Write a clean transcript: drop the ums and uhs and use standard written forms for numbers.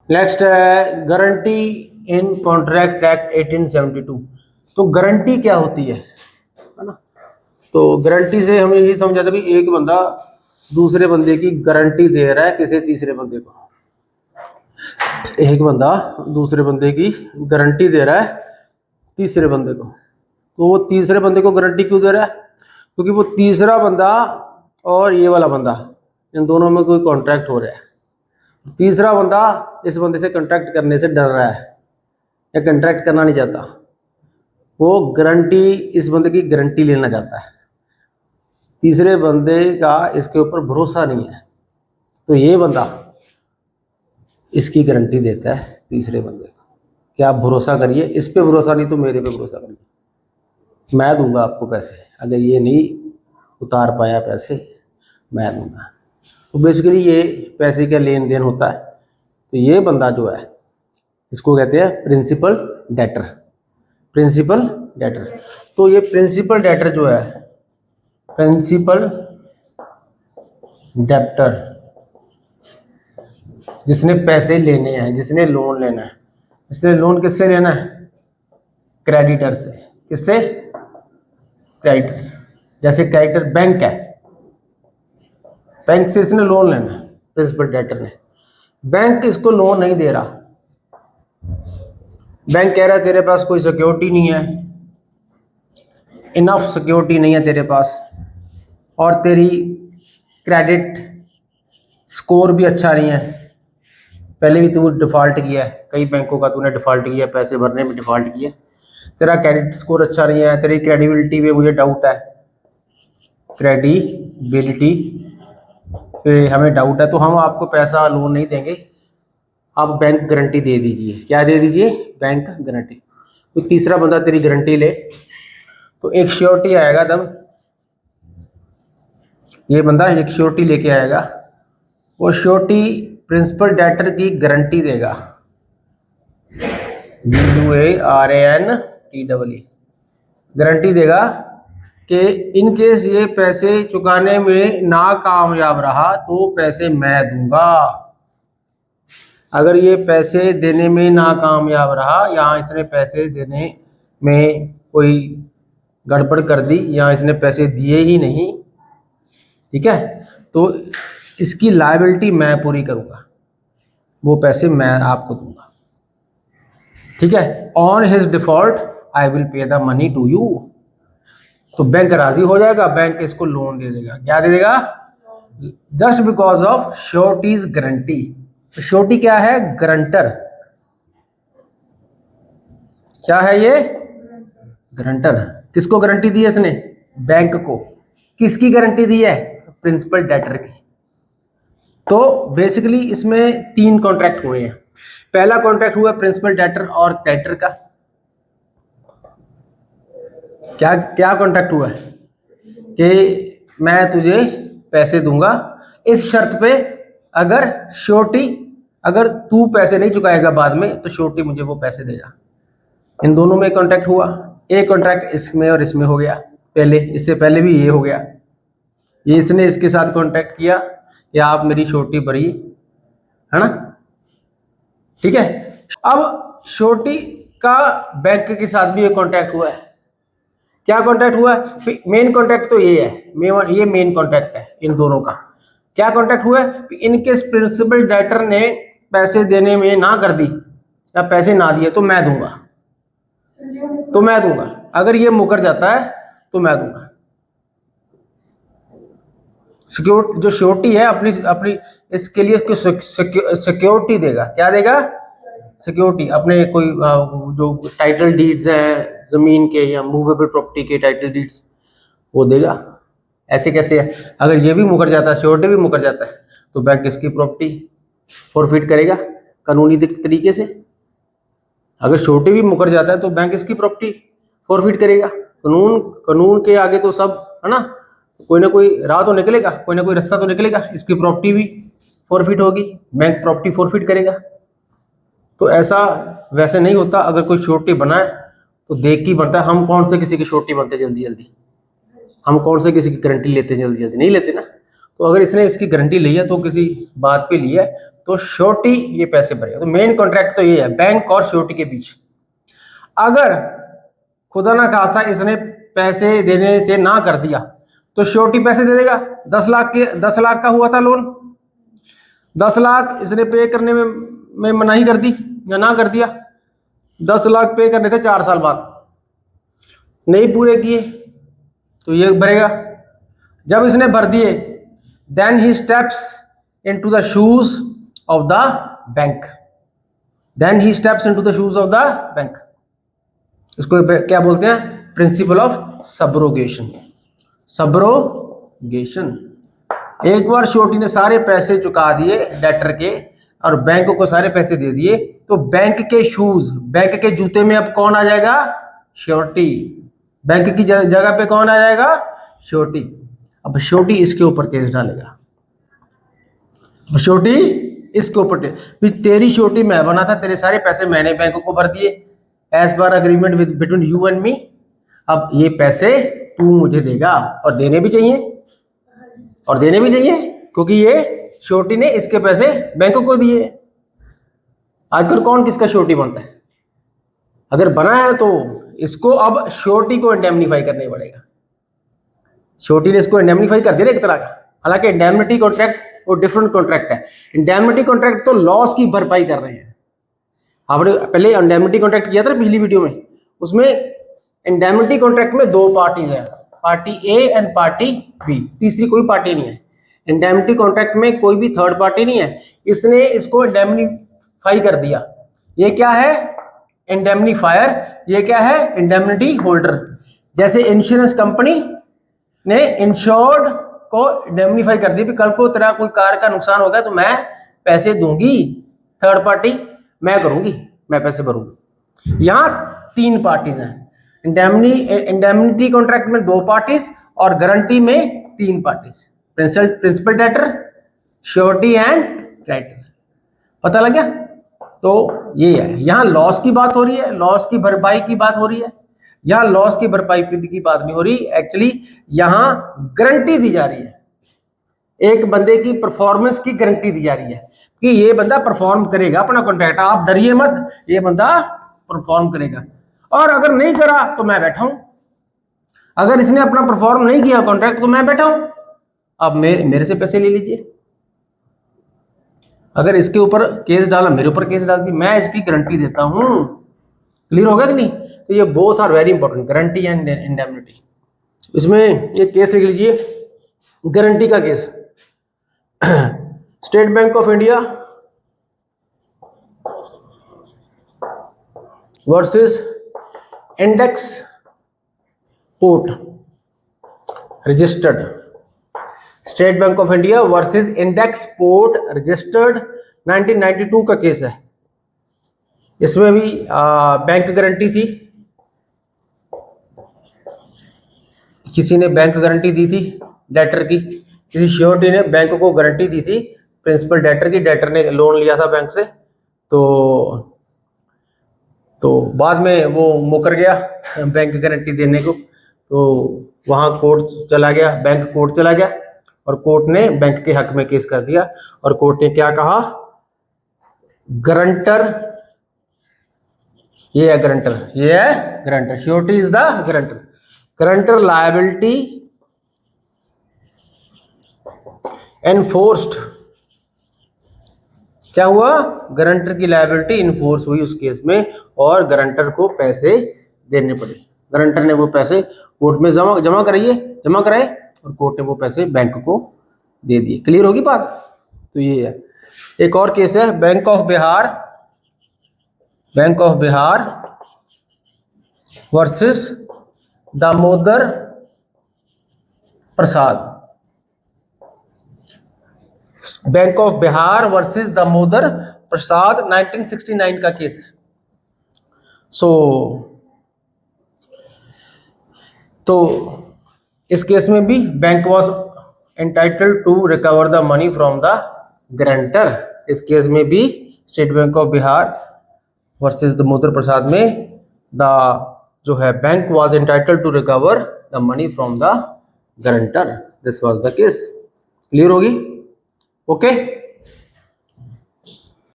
Next है guarantee इन contract act 1872। तो guarantee क्या होती है ना। तो गारंटी से हमें ये समझा था भी एक बंदा दूसरे बंदे की गारंटी दे रहा है किसी तीसरे बंदे को। एक बंदा दूसरे बंदे की गारंटी दे रहा है तीसरे बंदे को। तो वो तीसरे बंदे को गारंटी क्यों दे रहा है? क्योंकि वो तीसरा बंदा और ये वाला बंदा, इन दोनों में कोई कॉन्ट्रैक्ट हो रहा है। तीसरा बंदा इस बंदे से कॉन्ट्रैक्ट करने से डर रहा है या कॉन्ट्रैक्ट करना नहीं चाहता, वो गारंटी, इस बंदे की गारंटी लेना चाहता है। तीसरे बंदे का इसके ऊपर भरोसा नहीं है, तो ये बंदा इसकी गारंटी देता है तीसरे बंदे को कि आप भरोसा करिए, इस पे भरोसा नहीं तो मेरे पे भरोसा करिए, मैं दूंगा आपको पैसे, अगर ये नहीं उतार पाया पैसे मैं दूंगा। तो बेसिकली ये पैसे का लेन देन होता है। तो ये बंदा जो है इसको कहते हैं प्रिंसिपल डेटर। प्रिंसिपल डेटर, तो ये प्रिंसिपल डेटर जो है, प्रिंसिपल डेप्टर, जिसने पैसे लेने हैं, जिसने लोन लेना है, जिसने लोन किससे लेना है? क्रेडिटर से। किससे? क्रेडिटर। जैसे क्रेडिटर बैंक है, बैंक से इसने लोन लेना है प्रिंसिपल डेटर ने। बैंक इसको लोन नहीं दे रहा, बैंक कह रहा है तेरे पास कोई सिक्योरिटी नहीं है, इनफ सिक्योरिटी नहीं है तेरे पास, और तेरी क्रेडिट स्कोर भी अच्छा नहीं है, पहले भी तू डिफ़ॉल्ट किया है, कई बैंकों का तूने डिफ़ॉल्ट किया, पैसे भरने में डिफ़ॉल्ट किया, तेरा क्रेडिट स्कोर अच्छा नहीं है, तेरी क्रेडिबिलिटी पे मुझे डाउट है, क्रेडिबिलिटी पे हमें डाउट है, तो हम आपको पैसा लोन नहीं देंगे, आप बैंक गारंटी दे दीजिए। क्या दे दीजिए? Bank guarantee. तो तीसरा बंदा तेरी गारंटी ले, तो एक श्योरिटी आएगा, तब ये बंदा एक श्योरिटी लेके आएगा, वो श्योरिटी प्रिंसिपल डेटर की गारंटी देगा, GUARANTEE, गारंटी देगा कि इन केस ये पैसे चुकाने में नाकामयाब रहा तो पैसे मैं दूंगा। अगर ये पैसे देने में नाकामयाब रहा या इसने पैसे देने में कोई गड़बड़ कर दी या इसने पैसे दिए ही नहीं, ठीक है, तो इसकी लायबिलिटी मैं पूरी करूंगा, वो पैसे मैं आपको दूंगा, ठीक है। On his default I will pay the money to you. तो बैंक राजी हो जाएगा, बैंक इसको लोन दे देगा। क्या दे देगा? Just because of sureties guarantee. तो श्योरिटी क्या है? गारंटर। क्या है ये? गारंटर। किसको गारंटी दी है इसने? बैंक को। किसकी गारंटी दी है? प्रिंसिपल डेटर की। तो बेसिकली इसमें 3 कॉन्ट्रैक्ट हुए हैं। पहला कॉन्ट्रैक्ट हुआ प्रिंसिपल डेटर और क्रेडिटर का। क्या क्या कॉन्ट्रैक्ट हुआ है? कि मैं तुझे पैसे दूंगा इस शर्त पे, अगर श्योरिटी, अगर तू पैसे नहीं चुकाएगा बाद में तो श्योरिटी मुझे वो पैसे देगा। इन दोनों में कॉन्ट्रैक्ट हुआ। एक कॉन्ट्रैक्ट इसमें और इसमें हो गया, पहले, इससे पहले भी ये हो गया, ये इसने इसके साथ कॉन्ट्रैक्ट किया कि आप मेरी श्योरिटी भरिए, है ना, ठीक है। अब श्योरिटी का बैंक के साथ भी एक कॉन्ट्रैक्ट हुआ है। क्या कॉन्ट्रैक्ट हुआ है? मेन कॉन्ट्रैक्ट तो ये है, ये मेन कॉन्ट्रैक्ट है इन दोनों का। क्या कॉन्ट्रैक्ट हुआ है? इनके प्रिंसिपल डेटर ने पैसे देने में ना कर दी या पैसे ना दिए तो मैं दूंगा, तो मैं दूंगा। अगर ये मुकर जाता है तो मैं दूंगा। सिक्योरिटी, जो श्योरिटी है अपनी अपनी इसके लिए सिक्योरिटी देगा। क्या देगा? सिक्योरिटी। अपने कोई जो टाइटल डीड्स हैं जमीन के या मूवेबल प्रॉपर्टी के टाइटल डीड्स, वो देगा। ऐसे कैसे है? अगर ये भी मुकर जाता है, श्योरिटी भी मुकर जाता है, तो बैंक इसकी प्रॉपर्टी फॉरफिट करेगा कानूनी तरीके से। अगर श्योरिटी भी मुकर जाता है तो बैंक इसकी प्रॉपर्टी फॉरफिट करेगा। कानून के आगे तो सब, है ना, कोई ना कोई राह तो निकलेगा, कोई ना कोई रास्ता तो निकलेगा। इसकी प्रॉपर्टी भी फॉरफिट होगी, बैंक प्रॉपर्टी फॉरफिट करेगा। तो ऐसा वैसे नहीं होता। अगर कोई श्योरिटी बनाए तो देख के बनता है। हम कौन से किसी की श्योरिटी बनते जल्दी जल्दी, हम कौन से किसी की गारंटी लेते जल्दी जल्दी? नहीं लेते ना। तो अगर इसने इसकी गारंटी ली है तो किसी बात पे ली है तो श्योरिटी ये पैसे भरेगा। तो मेन कॉन्ट्रैक्ट तो ये है बैंक और श्योरिटी के बीच। अगर खुदा ना खास्ता इसने पैसे देने से ना कर दिया तो श्योरिटी पैसे दे देगा। 10 लाख का हुआ था लोन, 10 लाख इसने पे करने में मनाही कर दी या ना कर दिया। 10 लाख पे करने थे 4 साल बाद, नहीं पूरे किए तो ये भरेगा। जब इसने भर दिए then he steps into the shoes of the bank, then he steps into the shoes of the bank. इसको क्या बोलते हैं? Principle of subrogation. सब्रोगेशन, एक बार श्योरिटी ने सारे पैसे चुका दिए डेटर के और बैंक को सारे पैसे दे दिए तो बैंक के शूज, बैंक के जूते में अब कौन आ जाएगा? श्योरिटी। बैंक की जगह पे कौन आ जाएगा? श्योरिटी। अब श्योरिटी इसके ऊपर केस डालेगा। श्योरिटी इसके ऊपर, तेरी श्योरिटी मैं बना था, तेरे सारे पैसे मैंने बैंक को भर दिए as per agreement with between you and me. अब ये पैसे तू मुझे देगा और देने भी चाहिए, और देने भी चाहिए क्योंकि ये श्योरिटी ने इसके पैसे बैंक को दिए। आजकल कौन किसका श्योरिटी बनता है? अगर बना है तो इसको अब श्योरिटी को इंडेमनीफाई करना पड़ेगा। श्योरिटी ने इसको इंडेमनीफाई कर दिया एक तरह का। हालांकि इंडेमनिटी कॉन्ट्रैक्ट वो डिफरेंट कॉन्ट्रैक्ट है। इंडेमनिटी कॉन्ट्रैक्ट तो लॉस की भरपाई कर रहे हैं। आपने पहले इंडेमनिटी कॉन्ट्रैक्ट किया था पिछली वीडियो में, उसमें इंडेमनिटी कॉन्ट्रैक्ट में 2 पार्टीज है, party A and party B, तीसरी कोई पार्टी नहीं है। इंडेमनिटी कॉन्ट्रैक्ट में कोई भी थर्ड पार्टी नहीं है। इसने इसको इंडेमनीफाई कर दिया। ये क्या है? इंडेमनीफायर। ये क्या है? Indemnity holder. जैसे इंश्योरेंस कंपनी ने इंश्योर्ड को इंडेमनीफाई कर दी कि कल को तेरा कोई कार का नुकसान हो गया तो मैं पैसे दूंगी, थर्ड पार्टी मैं करूंगी, मैं पैसे भरूंगी। यहां 3 पार्टीज हैं। इंडेमनिटी कॉन्ट्रैक्ट में 2 पार्टीज और गारंटी में 3 parties, principal debtor, surety and creditor. पता लग गया? तो ये है, यहां लॉस की बात हो रही है, लॉस की भरपाई की बात हो रही है। यहां लॉस की भरपाई की बात नहीं हो रही, एक्चुअली यहां गारंटी दी जा रही है। एक बंदे की परफॉर्मेंस की गारंटी दी जा रही है कि ये बंदा परफॉर्म करेगा अपना कॉन्ट्रैक्ट, आप डरिए मत, ये बंदा परफॉर्म करेगा। और अगर नहीं करा तो मैं बैठा हूं। अगर इसने अपना परफॉर्म नहीं किया कॉन्ट्रैक्ट तो मैं बैठा हूं, अब मेरे से पैसे ले लीजिए। अगर इसके ऊपर केस डाला, मेरे ऊपर केस डाल दी, मैं इसकी गारंटी देता हूं। क्लियर होगा कि नहीं? तो ये both are very important, guarantee and indemnity. इसमें एक केस लिख लीजिए, गारंटी का case. State bank of India versus index port registered. State bank of India versus index port registered 1992 का केस है। इसमें भी बैंक गारंटी थी, किसी ने बैंक गारंटी दी थी डेटर की, किसी श्योरिटी ने बैंक को गारंटी दी थी प्रिंसिपल डेटर की। डेटर ने लोन लिया था बैंक से, तो बाद में वो मुकर गया बैंक गारंटी देने को, तो वहाँ कोर्ट चला गया, बैंक कोर्ट चला गया और कोर्ट ने बैंक के हक में केस कर दिया। और कोर्ट ने क्या कहा? गारंटर, ये है गारंटर, ये है guarantor, surety is the guarantor. Guarantor liability enforced, क्या हुआ? गारंटर की लायबिलिटी इन्फोर्स हुई उस केस में और गारंटर को पैसे देने पड़े। गारंटर ने वो पैसे कोर्ट में जमा कराए और कोर्ट ने वो पैसे बैंक को दे दिए। क्लियर होगी बात? तो ये है। एक और केस है, bank of Bihar versus Damodar Prasad. Bank of Bihar versus Damodar Prasad 1969 का केस है। तो इस केस में भी bank was entitled to recover the money from the guarantor. इस केस में भी state bank of Bihar versus Damodar Prasad में जो है bank was entitled to recover the money from the guarantor. This was the case. Clear होगी? Okay.